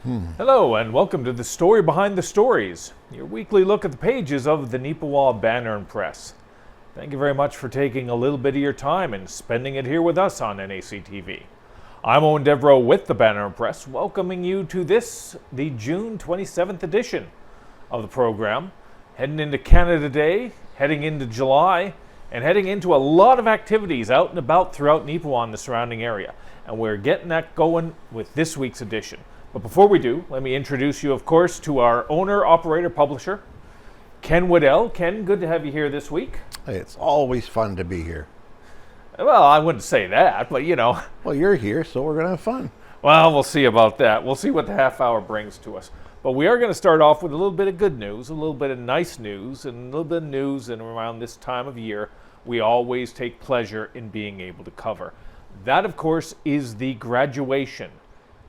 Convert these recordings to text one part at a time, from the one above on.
Hello and welcome to the Story Behind the Stories, your weekly look at the pages of the Neepawa Banner Press. Thank you very much for taking a little bit of your time and spending it here with us on NACTV. I'm Eoin Devereux with the Banner Press, welcoming you to this, the June 27th edition of the program. Heading into Canada Day, heading into July, and heading into a lot of activities out and about throughout Neepawa and the surrounding area. And we're getting that going with this week's edition. But before we do, let me introduce you, of course, to our owner, operator, publisher, Ken Waddell. Ken, good to have you here this week. Hey, it's always fun to be here. Well, I wouldn't say that, but you know. Well, you're here, so we're going to have fun. Well, we'll see about that. We'll see what the half hour brings to us. But we are going to start off with a little bit of good news, a little bit of nice news, and a little bit of news. And around this time of year, we always take pleasure in being able to cover. That, of course, is the graduation.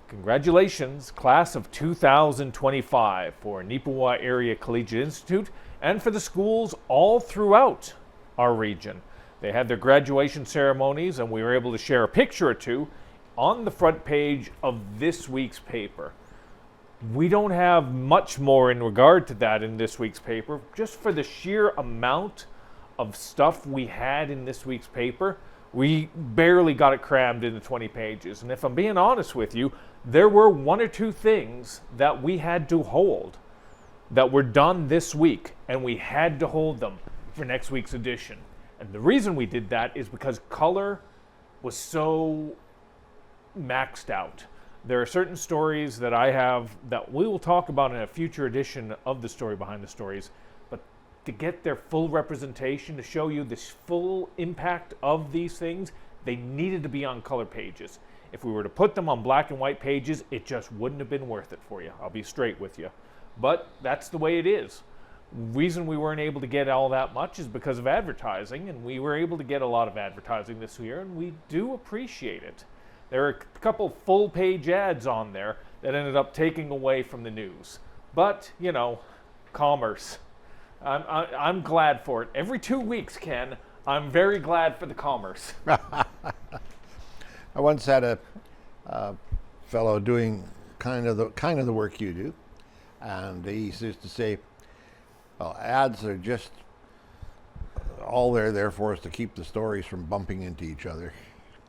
Congratulations, class of 2025 for Neepawa Area Collegiate Institute and for the schools all throughout our region. They had their graduation ceremonies and we were able to share a picture or two on the front page of this week's paper. We don't have much more in regard to that in this week's paper, just for the sheer amount of stuff we had in this week's paper. We barely got it crammed into 20 pages. And if I'm being honest with you, there were one or two things that we had to hold that were done this week, and we had to hold them for next week's edition. And the reason we did that is because color was so maxed out. There are certain stories that I have that we will talk about in a future edition of the Story Behind the Stories, but to get their full representation, to show you the full impact of these things, they needed to be on color pages. If we were to put them on black and white pages, it just wouldn't have been worth it for you. I'll be straight with you. But that's the way it is. The reason we weren't able to get all that much is because of advertising, and we were able to get a lot of advertising this year, and we do appreciate it. There are a couple full-page ads on there that ended up taking away from the news. But, you know, commerce. I'm glad for it. Every 2 weeks, Ken, I'm very glad for the commerce. I once had a fellow doing kind of the work you do, and he used to say, well, ads are just all there for us to keep the stories from bumping into each other.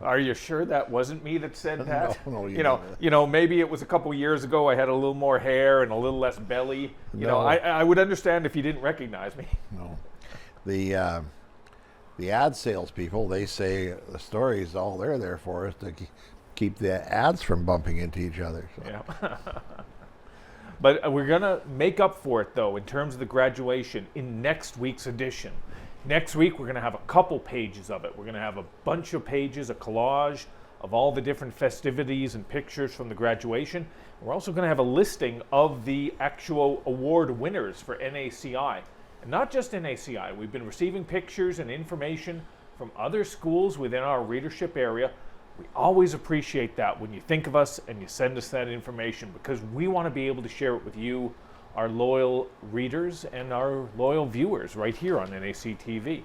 Are you sure that wasn't me that said that? No, you know, maybe it was a couple years ago. I had a little more hair and a little less belly. You know, I would understand if you didn't recognize me. No, the ad salespeople, they say the story is all there for us to keep the ads from bumping into each other. So. Yeah. But we're gonna make up for it though in terms of the graduation in next week's edition. Next week, we're going to have a couple pages of it. We're going to have a bunch of pages, a collage of all the different festivities and pictures from the graduation. We're also going to have a listing of the actual award winners for NACI. And not just NACI. We've been receiving pictures and information from other schools within our readership area. We always appreciate that when you think of us and you send us that information, because we want to be able to share it with you, our loyal readers and our loyal viewers right here on NACTV.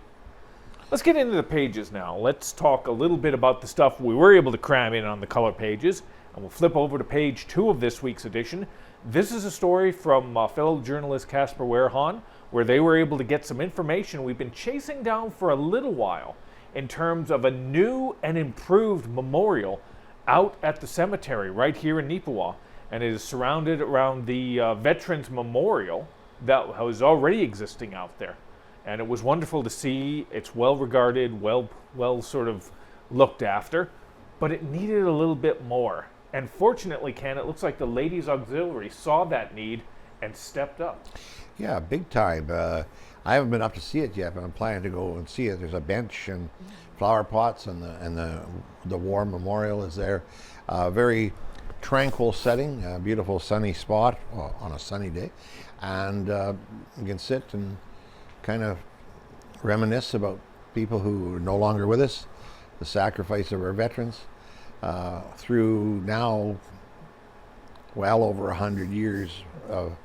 Let's get into the pages now. Let's talk a little bit about the stuff we were able to cram in on the color pages, and we'll flip over to page 2 of this week's edition. This is a story from fellow journalist Casper Werhan, where they were able to get some information we've been chasing down for a little while in terms of a new and improved memorial out at the cemetery right here in Neepawa. And it is surrounded around the Veterans Memorial that was already existing out there. And it was wonderful to see. It's well regarded, well sort of looked after, but it needed a little bit more. And fortunately, Ken, it looks like the Ladies Auxiliary saw that need and stepped up. Yeah, big time. I haven't been up to see it yet, but I'm planning to go and see it. There's a bench and flower pots, and the war memorial is there. Very tranquil setting, a beautiful sunny spot on a sunny day, and you can sit and kind of reminisce about people who are no longer with us, the sacrifice of our veterans through now well over 100 years of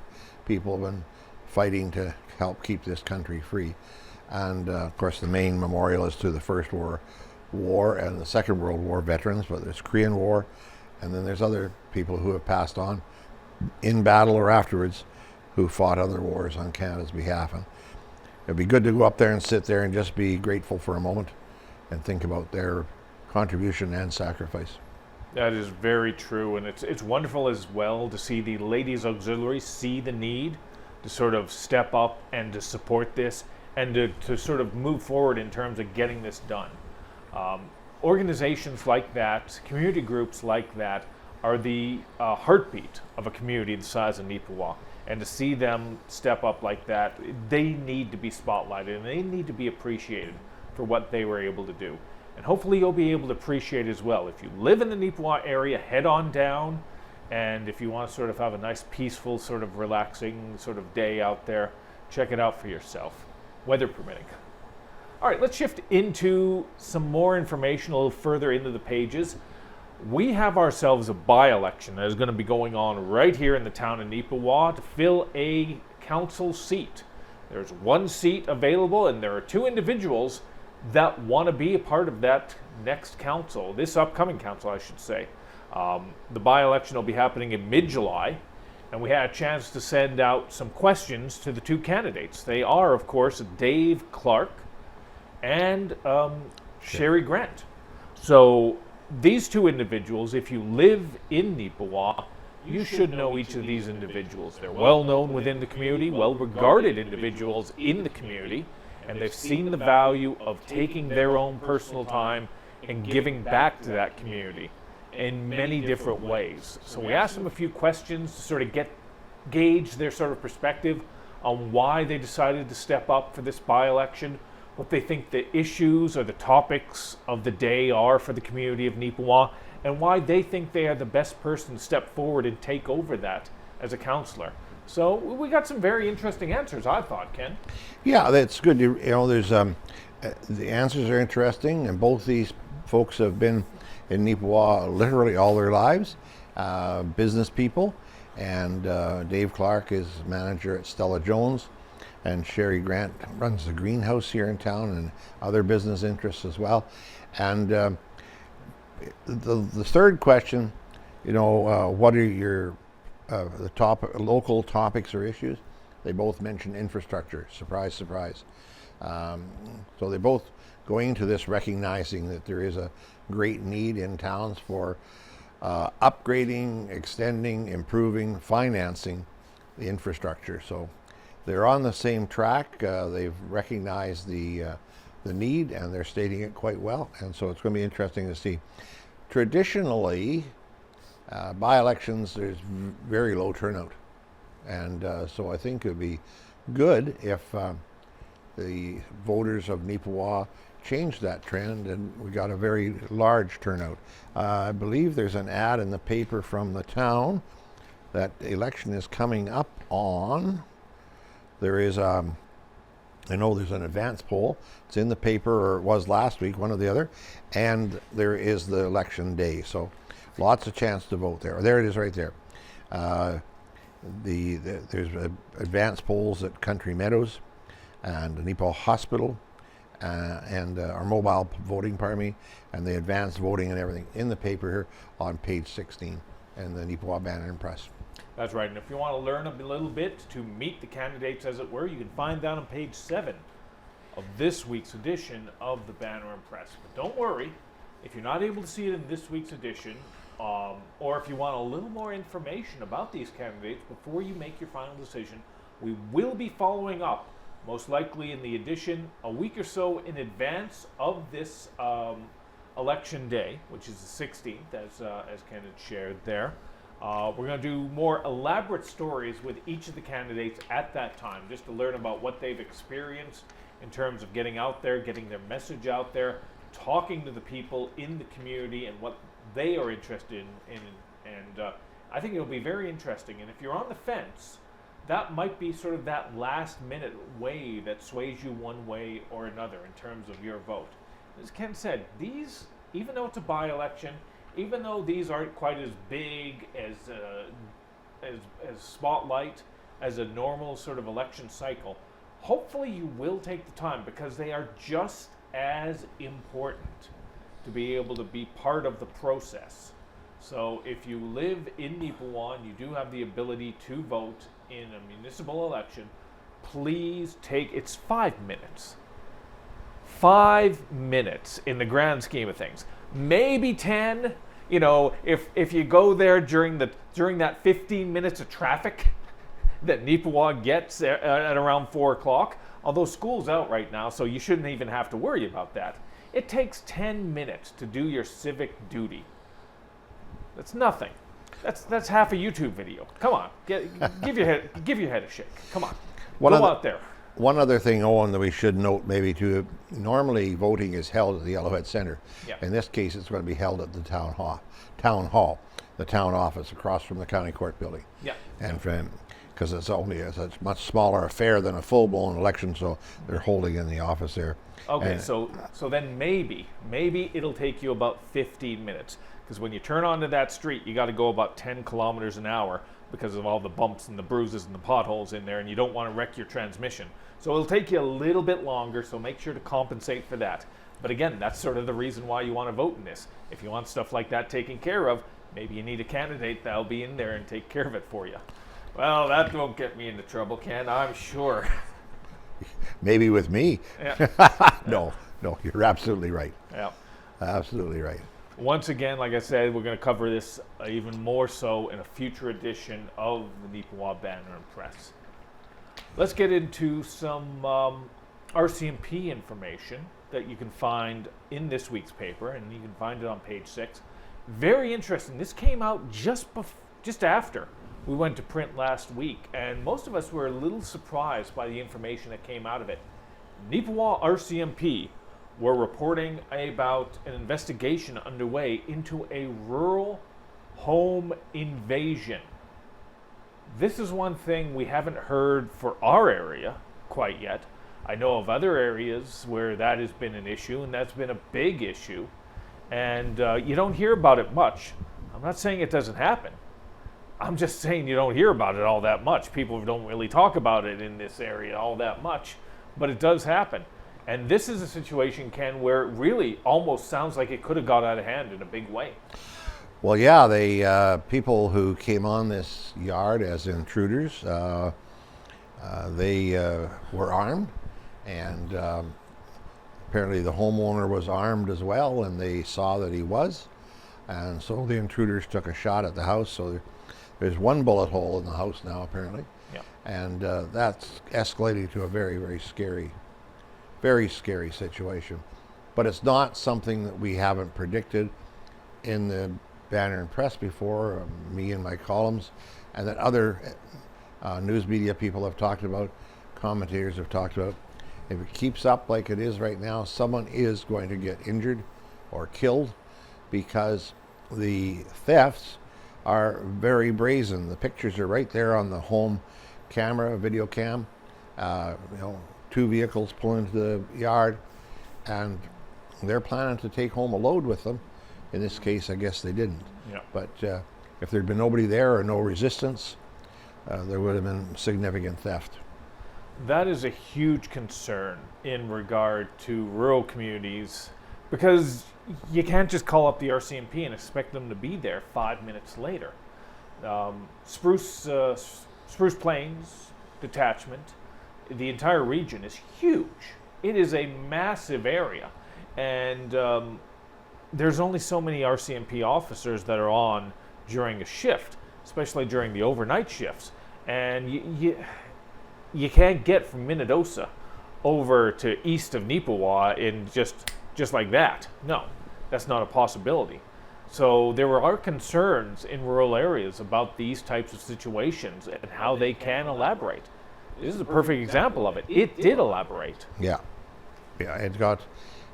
people have been fighting to help keep this country free. And of course the main memorial is to the First World War and the Second World War veterans, but there's Korean War, and then there's other people who have passed on. in battle or afterwards who fought other wars on Canada's behalf. And it'd be good to go up there and sit there and just be grateful for a moment and think about their contribution and sacrifice. That is very true, and it's wonderful as well to see the Ladies Auxiliary see the need to sort of step up and to support this and to sort of move forward in terms of getting this done. Organizations like that, community groups like that, are the heartbeat of a community the size of Neepawa. And to see them step up like that, they need to be spotlighted and they need to be appreciated for what they were able to do. And hopefully you'll be able to appreciate as well. If you live in the Neepawa area, head on down. And if you want to sort of have a nice, peaceful, sort of relaxing sort of day out there, check it out for yourself, weather permitting. All right, let's shift into some more information a little further into the pages. We have ourselves a by-election that is going to be going on right here in the town of Neepawa to fill a council seat. There's one seat available, and there are two individuals that want to be a part of that next council, this upcoming council, I should say. The by-election will be happening in mid-July, and we had a chance to send out some questions to the two candidates. They are, of course, Dave Clark and Sherry Grant. So these two individuals, if you live in Neepawa, you should know each of these individuals. They're well known within the community, well regarded individuals in the community, and they've seen the value of taking their own personal time and giving back to that community in many different ways. So we asked them a few questions to sort of gauge their sort of perspective on why they decided to step up for this by-election, what they think the issues or the topics of the day are for the community of Neepawa, and why they think they are the best person to step forward and take over that as a councillor. So we got some very interesting answers, I thought, Ken. Yeah, that's good. You know, there's the answers are interesting, and both these folks have been in Neepawa literally all their lives, business people, and Dave Clark is manager at Stella Jones, and Sherry Grant runs the greenhouse here in town and other business interests as well. And the third question, you know, what are your the local topics or issues? They both mention infrastructure. Surprise, surprise. So they both going into this recognizing that there is a great need in towns for upgrading, extending, improving, financing the infrastructure. So they're on the same track. They've recognized the need, and they're stating it quite well. And so it's going to be interesting to see. Traditionally, by-elections, there's very low turnout. And so I think it would be good if the voters of Neepawa changed that trend and we got a very large turnout. I believe there's an ad in the paper from the town that the election is coming up on. There is, I know there's an advance poll. It's in the paper, or it was last week, one or the other. And there is the election day. So lots of chance to vote there. There it is right there. There's advance polls at Country Meadows and the Neepawa Hospital and our mobile voting, and the advanced voting and everything in the paper here on page 16 in the Neepawa Banner Press. That's right, and if you want to learn a little bit to meet the candidates, as it were, you can find that on page 7 of this week's edition of the Banner Press. But don't worry, if you're not able to see it in this week's edition, or if you want a little more information about these candidates before you make your final decision, we will be following up, most likely in the edition a week or so in advance of this election day, which is the 16th, as Ken had shared there. We're going to do more elaborate stories with each of the candidates at that time, just to learn about what they've experienced in terms of getting out there, getting their message out there, talking to the people in the community and what they are interested in. And I think it'll be very interesting. And if you're on the fence, that might be sort of that last minute way that sways you one way or another in terms of your vote. As Ken said, these, even though it's a by-election, even though these aren't quite as big as spotlight as a normal sort of election cycle, hopefully you will take the time, because they are just as important to be able to be part of the process So if you live in Neepawa and you do have the ability to vote in a municipal election, please it's 5 minutes. 5 minutes in the grand scheme of things. Maybe 10, if you go there during that 15 minutes of traffic that Neepawa gets at around 4 o'clock, although school's out right now, so you shouldn't even have to worry about that. It takes 10 minutes to do your civic duty. That's nothing. That's half a YouTube video. Come on, give your head a shake. Come on, go out there. One other thing, Owen, that we should note maybe too, normally voting is held at the Yellowhead Center. Yep. In this case, it's going to be held at the town hall, the town office across from the county court building. Yeah. And because it's a much smaller affair than a full-blown election, so they're holding in the office there. Okay, and so then maybe it'll take you about 15 minutes, because when you turn onto that street, you got to go about 10 kilometers an hour because of all the bumps and the bruises and the potholes in there, and you don't want to wreck your transmission. So it'll take you a little bit longer, so make sure to compensate for that. But again, that's sort of the reason why you want to vote in this. If you want stuff like that taken care of, maybe you need a candidate that'll be in there and take care of it for you. Well, that won't get me into trouble, Ken, I'm sure. Maybe with me. Yeah. No, you're absolutely right. Yeah. Absolutely right. Once again, like I said, we're going to cover this even more so in a future edition of the Neepawa Banner Press. Let's get into some RCMP information that you can find in this week's paper, and you can find it on page 6. Very interesting. This came out just after we went to print last week, and most of us were a little surprised by the information that came out of it. Neepawa RCMP were reporting about an investigation underway into a rural home invasion. This is one thing we haven't heard for our area quite yet. I know of other areas where that has been an issue, and that's been a big issue. And you don't hear about it much. I'm not saying it doesn't happen. I'm just saying you don't hear about it all that much. People don't really talk about it in this area all that much, but it does happen. And this is a situation, Ken, where it really almost sounds like it could have got out of hand in a big way. Well, yeah, the people who came on this yard as intruders, they were armed, and apparently the homeowner was armed as well, and they saw that he was, and so the intruders took a shot at the house. So there's one bullet hole in the house now, apparently, Yeah. and that's escalating to a very, very scary situation. But it's not something that we haven't predicted in the Banner and Press before, me and my columns, and that other news media people have talked about, commentators have talked about. If it keeps up like it is right now, someone is going to get injured or killed, because the thefts are very brazen. The pictures are right there on the home camera, video cam. 2 vehicles pull into the yard, and they're planning to take home a load with them. In this case, I guess they didn't. Yeah. But if there'd been nobody there or no resistance, there would have been significant theft. That is a huge concern in regard to rural communities, because you can't just call up the RCMP and expect them to be there 5 minutes later. Spruce Plains Detachment, the entire region is huge. It is a massive area, and there's only so many RCMP officers that are on during a shift, especially during the overnight shifts. And you can't get from Minnedosa over to east of Neepawa in just like that. No, that's not a possibility. So there are concerns in rural areas about these types of situations and how they can elaborate. This is a perfect example of it. It did elaborate. Yeah, it got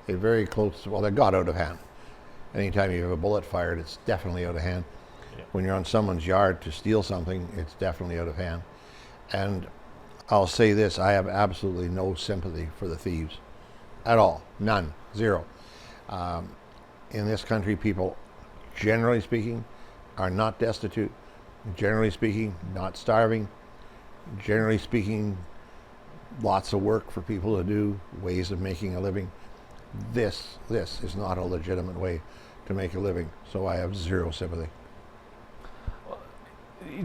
very close. Well, it got out of hand. Anytime you have a bullet fired, it's definitely out of hand. Yeah. When you're on someone's yard to steal something, it's definitely out of hand. And I'll say this, I have absolutely no sympathy for the thieves at all. None. Zero. In this country, people, generally speaking, are not destitute. Generally speaking, not starving. Generally speaking, lots of work for people to do, ways of making a living. This is not a legitimate way to to make a living. So I have zero sympathy.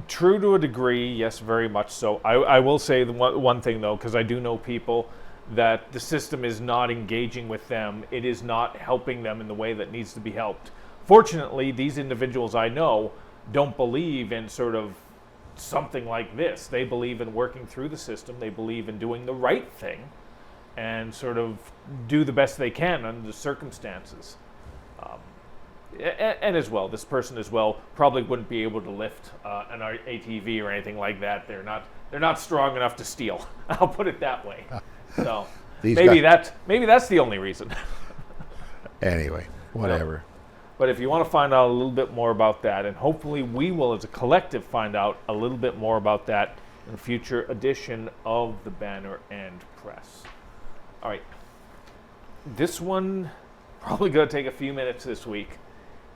True to a degree, yes, very much so. I will say the one thing, though, because I do know people that the system is not engaging with them. It is not helping them in the way that needs to be helped. Fortunately, these individuals I know don't believe in sort of something like this. They believe in working through the system. They believe in doing the right thing and sort of do the best they can under the circumstances. And as well, this person as well probably wouldn't be able to lift an ATV or anything like that. They're not strong enough to steal. I'll put it that way. So maybe that's the only reason. Anyway, whatever. But if you want to find out a little bit more about that, and hopefully we will as a collective find out a little bit more about that in a future edition of the Banner and Press. All right. This one probably going to take a few minutes this week,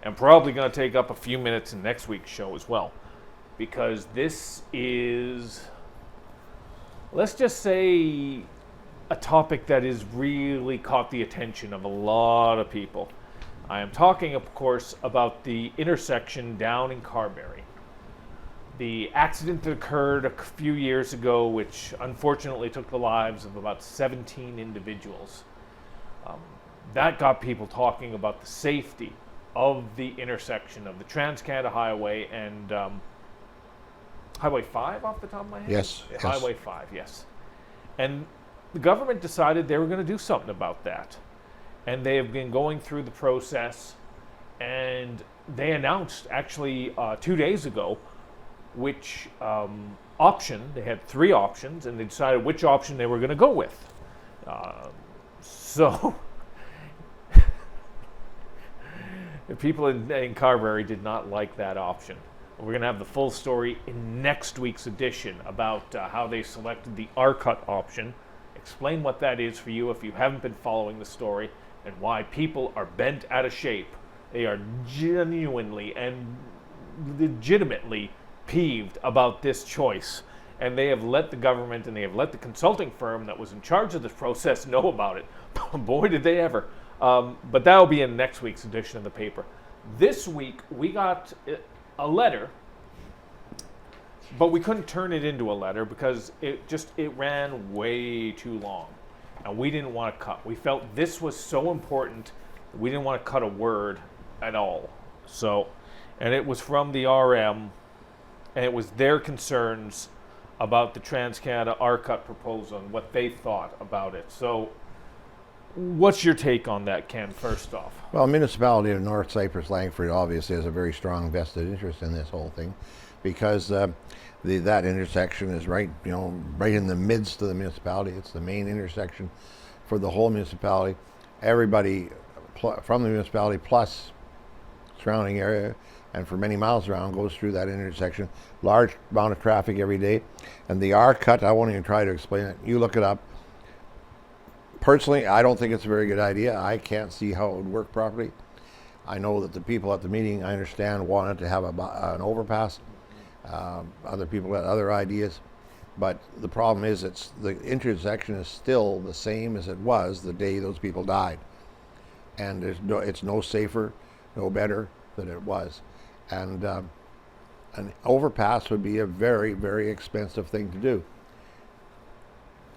and probably going to take up a few minutes in next week's show as well, because this is, let's just say, a topic that has really caught the attention of a lot of people. I am talking, of course, about the intersection down in Carberry. The accident that occurred a few years ago, which unfortunately took the lives of about 17 individuals. That got people talking about the safety of the intersection of the Trans-Canada Highway and Highway 5 off the top of my head? Yes. Highway 5, yes. And the government decided they were going to do something about that. And they have been going through the process, and they announced actually 2 days ago which option. They had 3 options, and they decided which option they were going to go with. So the people in Carberry did not like that option. We're going to have the full story in next week's edition about how they selected the R-Cut option, explain what that is for you if you haven't been following the story, and why people are bent out of shape. They are genuinely and legitimately peeved about this choice. And they have let the government and they have let the consulting firm that was in charge of this process know about it. Boy, did they ever. But that'll be in next week's edition of the paper. This week, we got a letter, but we couldn't turn it into a letter because it ran way too long. And we didn't want to cut. We felt this was so important that we didn't want to cut a word at all. So, and it was from the RM, and it was their concerns about the Trans-Canada R-Cut proposal and what they thought about it. So, what's your take on that, Ken, first off? Well, the municipality of North Cyprus Langford obviously has a very strong vested interest in this whole thing, because that intersection is right in the midst of the municipality. It's the main intersection for the whole municipality. Everybody from the municipality plus surrounding area and for many miles around goes through that intersection. Large amount of traffic every day. And the R-Cut, I won't even try to explain it. You look it up. Personally, I don't think it's a very good idea. I can't see how it would work properly. I know that the people at the meeting, I understand, wanted to have an overpass. Other people had other ideas. But the problem is the intersection is still the same as it was the day those people died. And it's no safer, no better than it was. And an overpass would be a very, very expensive thing to do.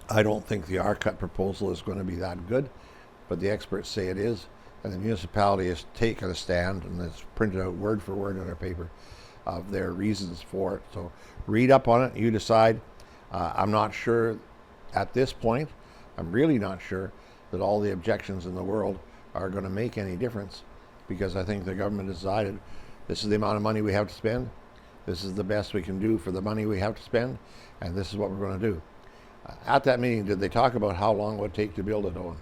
I don't think the R-Cut proposal is going to be that good, but the experts say it is, and the municipality has taken a stand, and it's printed out word for word in our paper of their reasons for it. So read up on it, you decide. I'm not sure at this point, I'm really not sure that all the objections in the world are going to make any difference, because I think the government decided this is the amount of money we have to spend, this is the best we can do for the money we have to spend, and this is what we're going to do. At that meeting, did they talk about how long it would take to build it, Owen?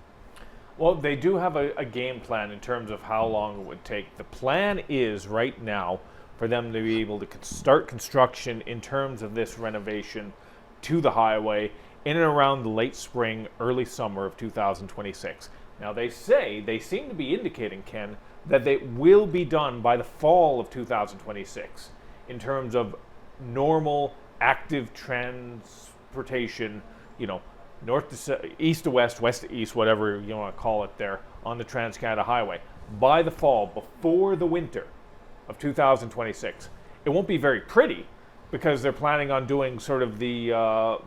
Well, they do have a game plan in terms of how long it would take. The plan is right now for them to be able to start construction in terms of this renovation to the highway in and around the late spring, early summer of 2026. Now they seem to be indicating, Ken, that they will be done by the fall of 2026 in terms of normal active transportation, north to east to west, west to east, whatever you want to call it there, on the Trans-Canada Highway. by the fall, before the winter of 2026. It won't be very pretty because they're planning on doing sort of the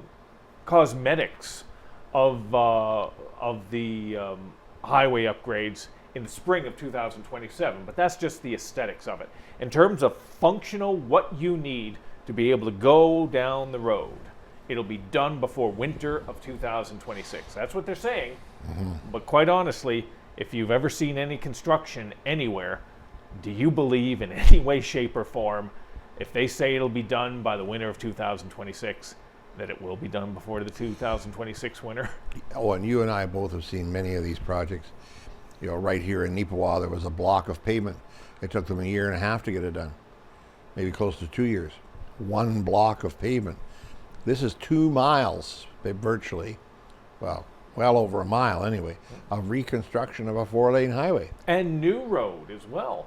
cosmetics of the highway upgrades in the spring of 2027. But that's just the aesthetics of it. In terms of functional, what you need to be able to go down the road, it'll be done before winter of 2026. That's what they're saying. But quite honestly, if you've ever seen any construction anywhere, do you believe in any way, shape, or form, if they say it'll be done by the winter of 2026, that it will be done before the 2026 winter? Oh, and you and I both have seen many of these projects. You know, right here in Neepawa, there was a block of pavement. It took them 1.5 years to get it done, maybe close to 2 years. One block of pavement. This is 2 miles, virtually, well over a mile anyway, of reconstruction of a 4-lane highway. And new road as well.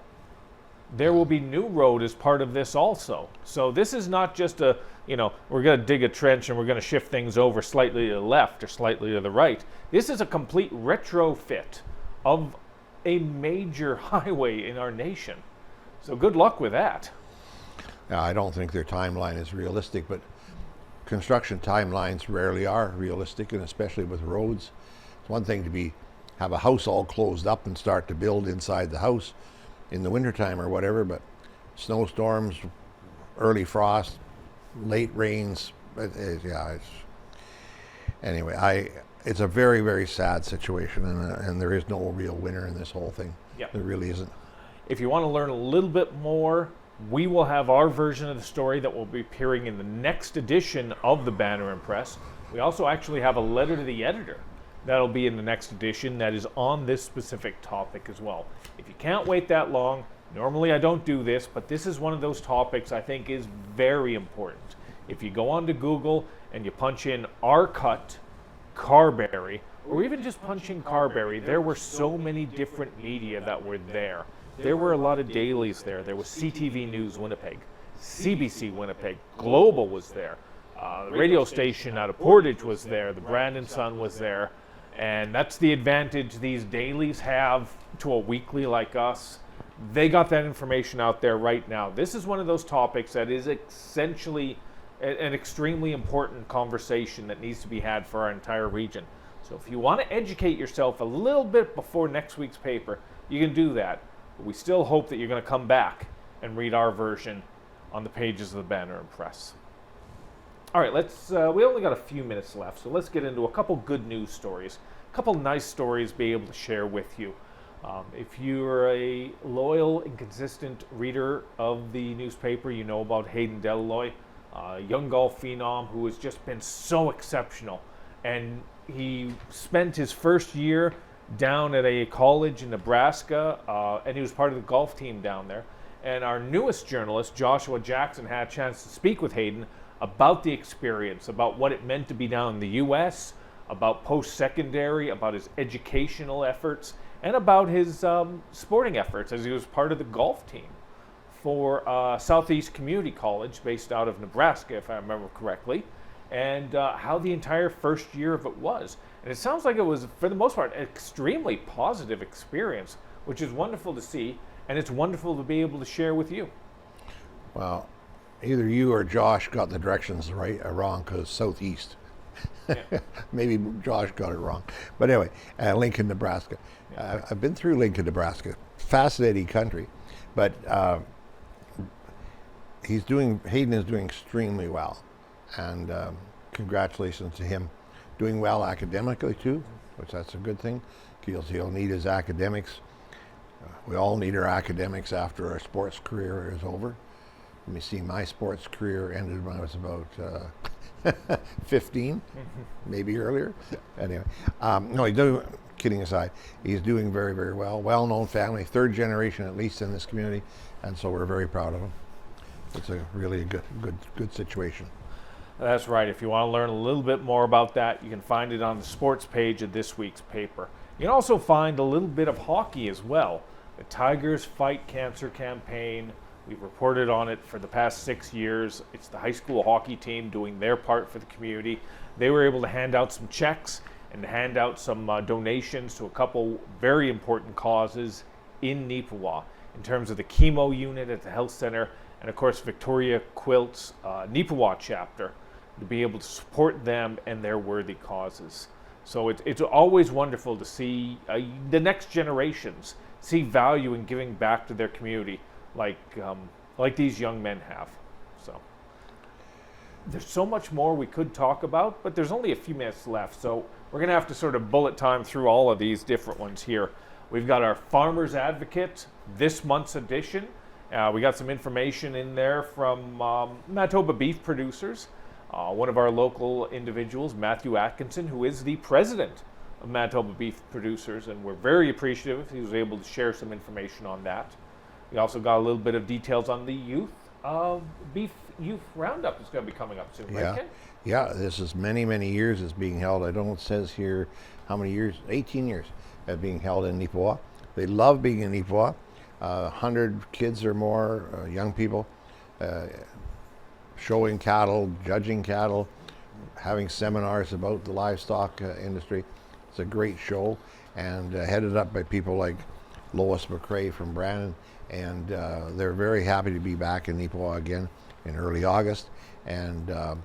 There will be new road as part of this also. So this is not just a, we're going to dig a trench and we're going to shift things over slightly to the left or slightly to the right. This is a complete retrofit of a major highway in our nation. So good luck with that. I don't think their timeline is realistic, but construction timelines rarely are realistic, and especially with roads. It's one thing to have a house all closed up and start to build inside the house in the wintertime or whatever, but snowstorms, early frost, late rains, anyway, it's a very, very sad situation, and there is no real winner in this whole thing. Yep. There really isn't. If you want to learn a little bit more, we will have our version of the story that will be appearing in the next edition of the Banner Press. We also actually have a letter to the editor that'll be in the next edition that is on this specific topic as well. If you can't wait that long, normally I don't do this, but this is one of those topics I think is very important. If you go onto Google and you punch in R-Cut Carberry, or even just punch in Carberry, there were so many different media that were there. There were a lot of dailies there. There was CTV News Winnipeg, CBC Winnipeg, Global was there. The radio station out of Portage was there. The Brandon Sun was there. And that's the advantage these dailies have to a weekly like us. They got that information out there right now. This is one of those topics that is essentially an extremely important conversation that needs to be had for our entire region. So if you want to educate yourself a little bit before next week's paper, you can do that. But we still hope that you're going to come back and read our version on the pages of the Banner Press. All right, we only got a few minutes left, so let's get into a couple good news stories, a couple nice stories to be able to share with you. If you're a loyal and consistent reader of the newspaper, you know about Hayden Devereux, a young golf phenom who has just been so exceptional. And he spent his first year down at a college in Nebraska, and he was part of the golf team down there. And our newest journalist, Joshua Jackson, had a chance to speak with Hayden about the experience, about what it meant to be down in the U.S., about post-secondary, about his educational efforts, and about his sporting efforts as he was part of the golf team for Southeast Community College based out of Nebraska, if I remember correctly, and how the entire first year of it was. And it sounds like it was, for the most part, an extremely positive experience, which is wonderful to see, and it's wonderful to be able to share with you. Well, either you or Josh got the directions right or wrong, because Southeast. Yeah. Maybe Josh got it wrong. But anyway, Lincoln, Nebraska. Yeah. I've been through Lincoln, Nebraska. Fascinating country. But Hayden is doing extremely well. And congratulations to him. Doing well academically too, which that's a good thing. He'll need his academics. We all need our academics after our sports career is over. Let me see, my sports career ended when I was about 15, maybe earlier. Anyway, no, kidding aside, he's doing very, very well. Well-known family, third generation at least in this community, and so we're very proud of him. It's a really good situation. That's right. If you want to learn a little bit more about that, you can find it on the sports page of this week's paper. You can also find a little bit of hockey as well. The Tigers Fight Cancer campaign. We've reported on it for the past 6 years. It's the high school hockey team doing their part for the community. They were able to hand out some checks and hand out some donations to a couple very important causes in Neepawa in terms of the chemo unit at the health center, and of course Victoria Quilt's Neepawa chapter, to be able to support them and their worthy causes. So it's always wonderful to see the next generations see value in giving back to their community, like these young men have. So there's so much more we could talk about, but there's only a few minutes left, so we're going to have to sort of bullet time through all of these different ones here. We've got our Farmers Advocate, this month's edition. We got some information in there from Manitoba beef producers. One of our local individuals, Matthew Atkinson, who is the president of Manitoba Beef Producers, and we're very appreciative he was able to share some information on that. We also got a little bit of details on the beef youth roundup that's going to be coming up soon, right, Ken? Yeah, this is many, many years it's being held. I don't know, it says here how many years, 18 years of being held in Neepawa. They love being in Neepawa. 100 kids or more, young people, showing cattle, judging cattle, having seminars about the livestock industry. It's a great show, and headed up by people like Lois McRae from Brandon, and they're very happy to be back in Neepawa again in early August, and the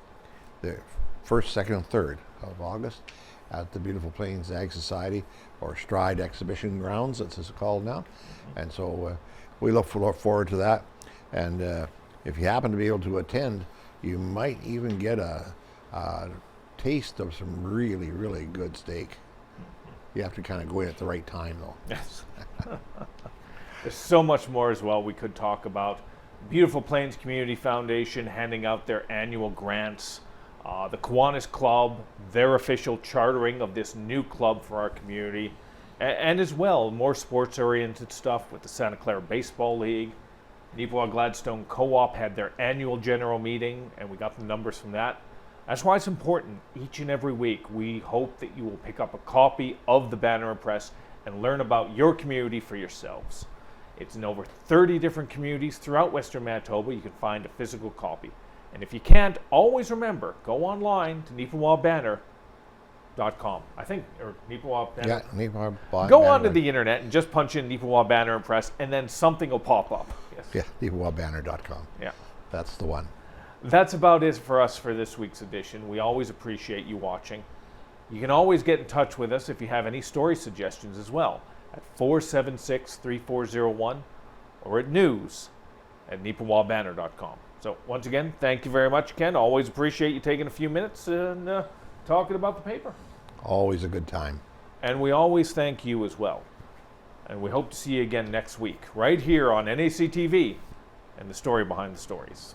1st, 2nd, and 3rd of August at the Beautiful Plains Ag Society, or Stride Exhibition Grounds, as it's called now. And so we look forward to that. And if you happen to be able to attend, you might even get a taste of some really, really good steak. You have to kind of go in at the right time, though. Yes. There's so much more as well we could talk about. Beautiful Plains Community Foundation handing out their annual grants. The Kiwanis Club, their official chartering of this new club for our community. And as well, more sports-oriented stuff with the Santa Clara Baseball League. Neepawa Gladstone Co-op had their annual general meeting, and we got the numbers from that. That's why it's important each and every week. We hope that you will pick up a copy of the Banner Press and learn about your community for yourselves. It's in over 30 different communities throughout Western Manitoba. You can find a physical copy. And if you can't, always remember, go online to neepawabanner.com. I think, or Neepawa Banner. Yeah, Neepawa Banner. Go onto the internet and just punch in Neepawa Banner Press, and then something will pop up. Yes. Yeah, neepawabanner.com. Yeah. That's the one. That's about it for us for this week's edition. We always appreciate you watching. You can always get in touch with us if you have any story suggestions as well at 476-3401 or at news@neepawabanner.com. So once again, thank you very much, Ken. Always appreciate you taking a few minutes and talking about the paper. Always a good time. And we always thank you as well. And we hope to see you again next week, right here on NAC TV and the story behind the stories.